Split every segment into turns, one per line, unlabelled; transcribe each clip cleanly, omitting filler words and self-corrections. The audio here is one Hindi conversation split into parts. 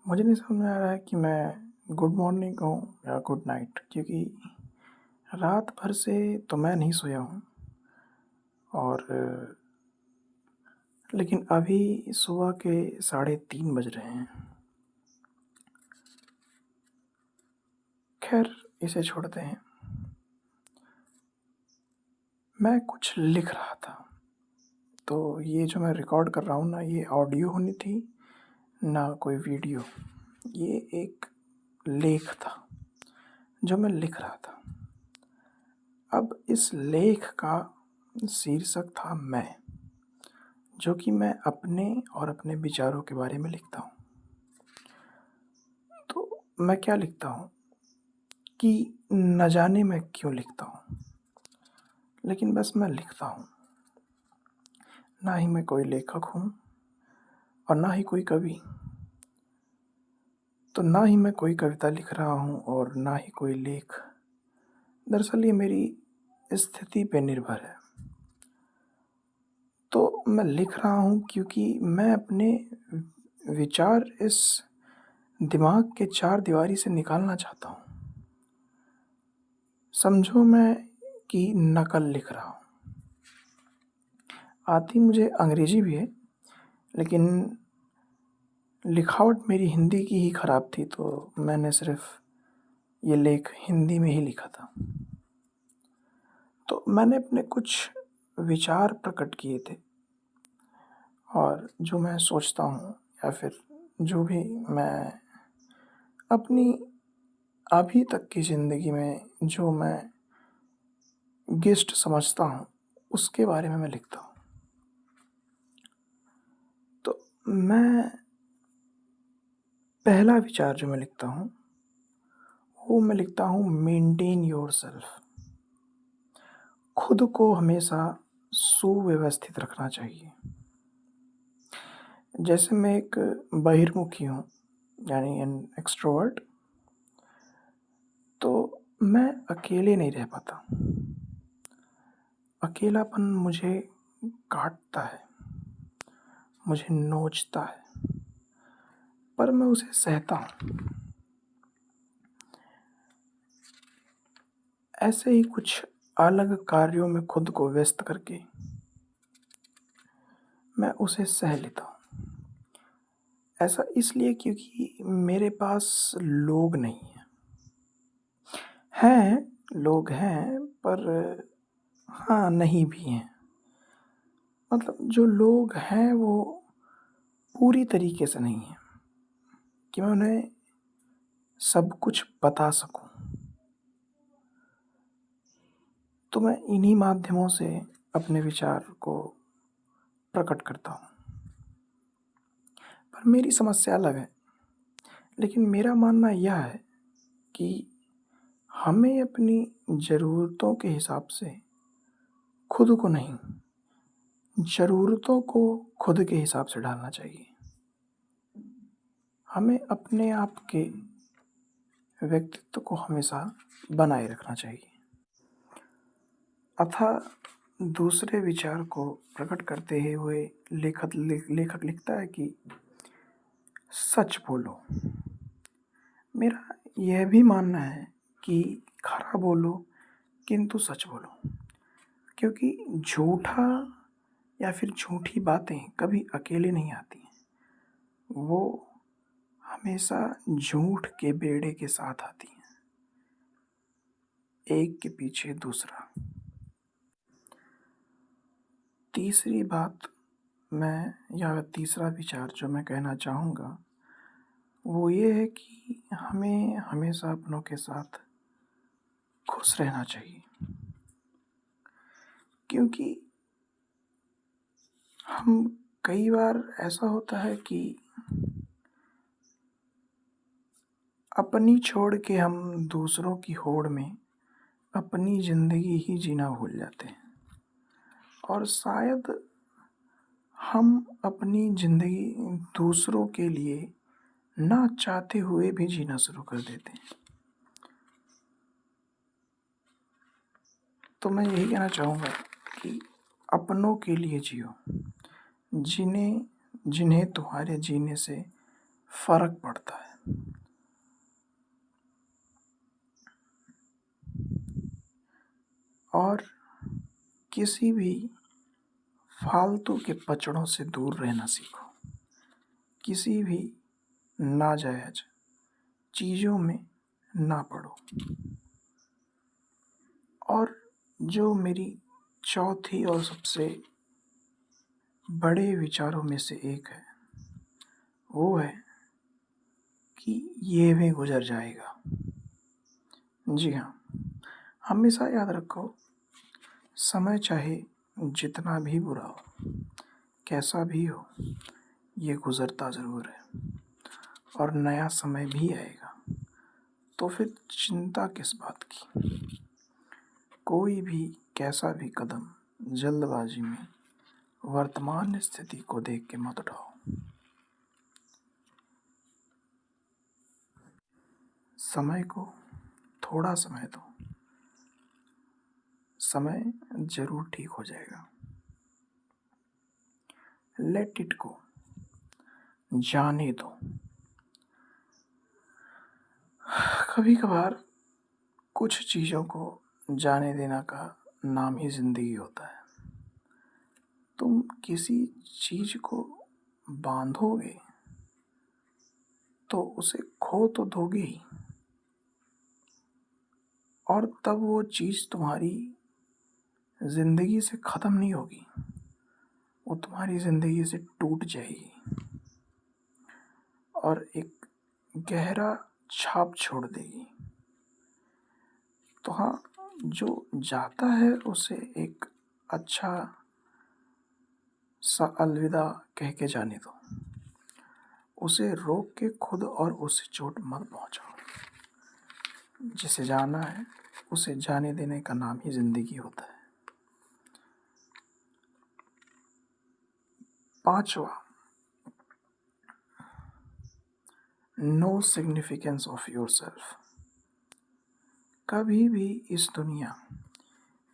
मुझे नहीं समझ में आ रहा है कि मैं गुड मॉर्निंग कहूँ या गुड नाइट, क्योंकि रात भर से तो मैं नहीं सोया हूँ। और लेकिन अभी सुबह के 3:30 बज रहे हैं। खैर, इसे छोड़ते हैं। मैं कुछ लिख रहा था, तो ये जो मैं रिकॉर्ड कर रहा हूँ ना, ये ऑडियो होनी थी ना कोई वीडियो। ये एक लेख था जो मैं लिख रहा था। अब इस लेख का शीर्षक था मैं, जो कि मैं अपने और अपने विचारों के बारे में लिखता हूँ। तो मैं क्या लिखता हूँ कि न जाने मैं क्यों लिखता हूँ, लेकिन बस मैं लिखता हूँ। ना ही मैं कोई लेखक हूँ और ना ही कोई कवि। तो ना ही मैं कोई कविता लिख रहा हूँ और ना ही कोई लेख। दरअसल ये मेरी स्थिति पे निर्भर है। तो मैं लिख रहा हूँ क्योंकि मैं अपने विचार इस दिमाग के चार दीवारी से निकालना चाहता हूँ। समझो मैं कि नकल लिख रहा हूँ। आती मुझे अंग्रेजी भी है, लेकिन लिखावट मेरी हिंदी की ही ख़राब थी, तो मैंने सिर्फ ये लेख हिंदी में ही लिखा था। तो मैंने अपने कुछ विचार प्रकट किए थे, और जो मैं सोचता हूँ या फिर जो भी मैं अपनी अभी तक की ज़िंदगी में जो मैं गिस्ट समझता हूँ, उसके बारे में मैं लिखता हूँ। तो मैं पहला विचार जो मैं लिखता हूँ, वो मैं लिखता हूँ मेंटेन योरसेल्फ। खुद को हमेशा सुव्यवस्थित रखना चाहिए। जैसे मैं एक बहिर्मुखी हूँ, यानी एन एक्सट्रोवर्ट, तो मैं अकेले नहीं रह पाता। अकेलापन मुझे काटता है, मुझे नोचता है, पर मैं उसे सहता हूँ। ऐसे ही कुछ अलग कार्यों में खुद को व्यस्त करके मैं उसे सह लेता हूँ। ऐसा इसलिए क्योंकि मेरे पास लोग नहीं हैं। हैं, लोग हैं, पर हाँ, नहीं भी हैं। मतलब जो लोग हैं वो पूरी तरीके से नहीं हैं कि मैं उन्हें सब कुछ बता सकूँ। तो मैं इन्हीं माध्यमों से अपने विचार को प्रकट करता हूँ। पर मेरी समस्या अलग है। लेकिन मेरा मानना यह है कि हमें अपनी ज़रूरतों के हिसाब से खुद को नहीं, ज़रूरतों को खुद के हिसाब से ढालना चाहिए। हमें अपने आप के व्यक्तित्व को हमेशा बनाए रखना चाहिए। अतः दूसरे विचार को प्रकट करते हुए लेखक लिखता है कि सच बोलो। मेरा यह भी मानना है कि खरा बोलो किंतु सच बोलो, क्योंकि झूठा या फिर झूठी बातें कभी अकेले नहीं आती हैं। वो हमेशा झूठ के बेड़े के साथ आती हैं, एक के पीछे दूसरा। तीसरी बात मैं या तीसरा विचार जो मैं कहना चाहूँगा, वो ये है कि हमें हमेशा अपनों के साथ खुश रहना चाहिए। क्योंकि हम कई बार ऐसा होता है कि अपनी छोड़ के हम दूसरों की होड़ में अपनी ज़िंदगी ही जीना भूल जाते हैं, और शायद हम अपनी ज़िंदगी दूसरों के लिए ना चाहते हुए भी जीना शुरू कर देते हैं। तो मैं यही कहना चाहूँगा कि अपनों के लिए जियो, जिन्हें तुम्हारे जीने से फर्क पड़ता है। और किसी भी फालतू के पचड़ों से दूर रहना सीखो। किसी भी नाजायज चीज़ों में ना पड़ो। और जो मेरी चौथी और सबसे बड़े विचारों में से एक है, वो है कि ये भी गुजर जाएगा। जी हाँ, हमेशा याद रखो, समय चाहे जितना भी बुरा हो, कैसा भी हो, ये गुजरता ज़रूर है और नया समय भी आएगा। तो फिर चिंता किस बात की। कोई भी कैसा भी कदम जल्दबाजी में वर्तमान स्थिति को देख के मत उठाओ। समय को थोड़ा समय दो, समय जरूर ठीक हो जाएगा। लेट इट गो, जाने दो। कभी कभार कुछ चीज़ों को जाने देना का नाम ही ज़िंदगी होता है। तुम किसी चीज़ को बांधोगे तो उसे खो तो दोगे ही, और तब वो चीज़ तुम्हारी ज़िंदगी से ख़त्म नहीं होगी, वो तुम्हारी ज़िंदगी से टूट जाएगी और एक गहरा छाप छोड़ देगी। तो हाँ, जो जाता है उसे एक अच्छा सा अलविदा कह के जाने दो। उसे रोक के खुद और उसे चोट मत पहुंचाओ। जिसे जाना है उसे जाने देने का नाम ही ज़िंदगी होता है। पांचवा, no significance of your self. कभी भी इस दुनिया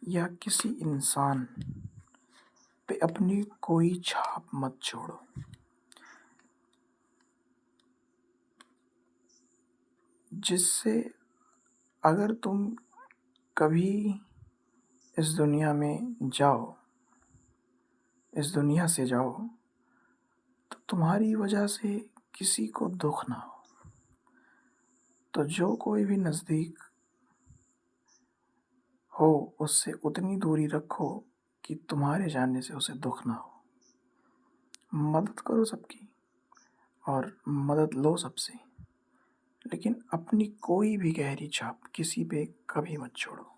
या किसी इंसान पे अपनी कोई छाप मत छोड़ो। जिससे अगर तुम कभी इस दुनिया में जाओ, इस दुनिया से जाओ, तो तुम्हारी वजह से किसी को दुख ना हो। तो जो कोई भी नज़दीक हो उससे उतनी दूरी रखो कि तुम्हारे जाने से उसे दुख ना हो। मदद करो सबकी और मदद लो सबसे, लेकिन अपनी कोई भी गहरी छाप किसी पे कभी मत छोड़ो।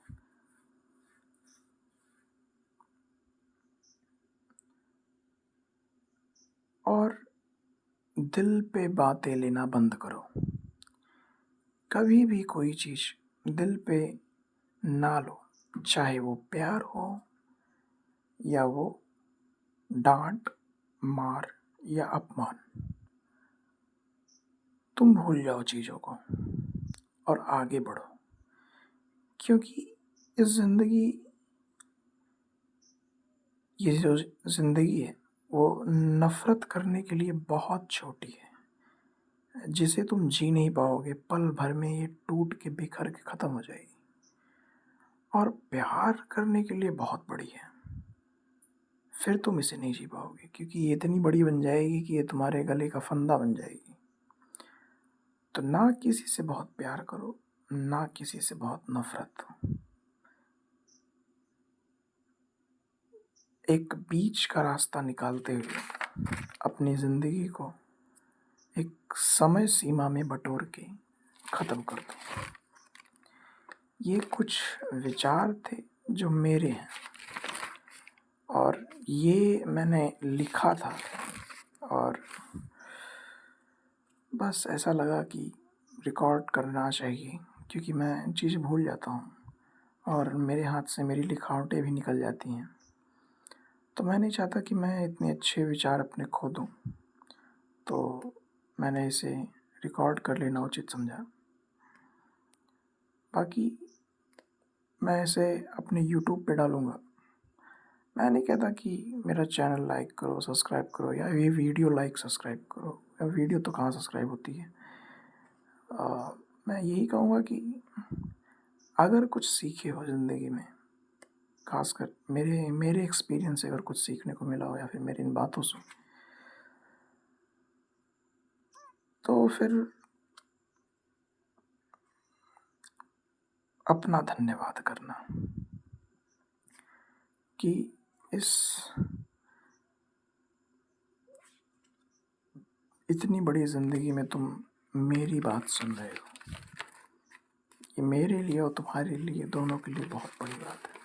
और दिल पे बातें लेना बंद करो। कभी भी कोई चीज़ दिल पे ना लो, चाहे वो प्यार हो या वो डांट, मार या अपमान। तुम भूल जाओ चीज़ों को और आगे बढ़ो, क्योंकि इस ज़िंदगी, ये जो ज़िंदगी है वो नफ़रत करने के लिए बहुत छोटी है, जिसे तुम जी नहीं पाओगे। पल भर में ये टूट के बिखर के ख़त्म हो जाएगी। और प्यार करने के लिए बहुत बड़ी है, फिर तुम इसे नहीं जी पाओगे, क्योंकि ये इतनी बड़ी बन जाएगी कि ये तुम्हारे गले का फंदा बन जाएगी। तो ना किसी से बहुत प्यार करो, ना किसी से बहुत नफ़रत। एक बीच का रास्ता निकालते हुए अपनी ज़िंदगी को एक समय सीमा में बटोर के ख़त्म कर दो। ये कुछ विचार थे जो मेरे हैं, और ये मैंने लिखा था, और बस ऐसा लगा कि रिकॉर्ड करना चाहिए, क्योंकि मैं चीज़ भूल जाता हूँ और मेरे हाथ से मेरी लिखावटें भी निकल जाती हैं। तो मैं नहीं चाहता कि मैं इतने अच्छे विचार अपने खो दूँ, तो मैंने इसे रिकॉर्ड कर लेना उचित समझा। बाकी मैं इसे अपने यूट्यूब पे डालूँगा, मैं नहीं कहता कि मेरा चैनल लाइक करो, सब्सक्राइब करो, या ये वीडियो लाइक सब्सक्राइब करो, या वीडियो तो कहाँ सब्सक्राइब होती है। मैं यही कहूँगा कि अगर कुछ सीखे हो ज़िंदगी में, खासकर मेरे मेरे एक्सपीरियंस से अगर कुछ सीखने को मिला हो या फिर मेरी इन बातों से, तो फिर अपना धन्यवाद करना कि इस इतनी बड़ी ज़िंदगी में तुम मेरी बात सुन रहे हो। ये मेरे लिए और तुम्हारे लिए, दोनों के लिए बहुत बड़ी बात है।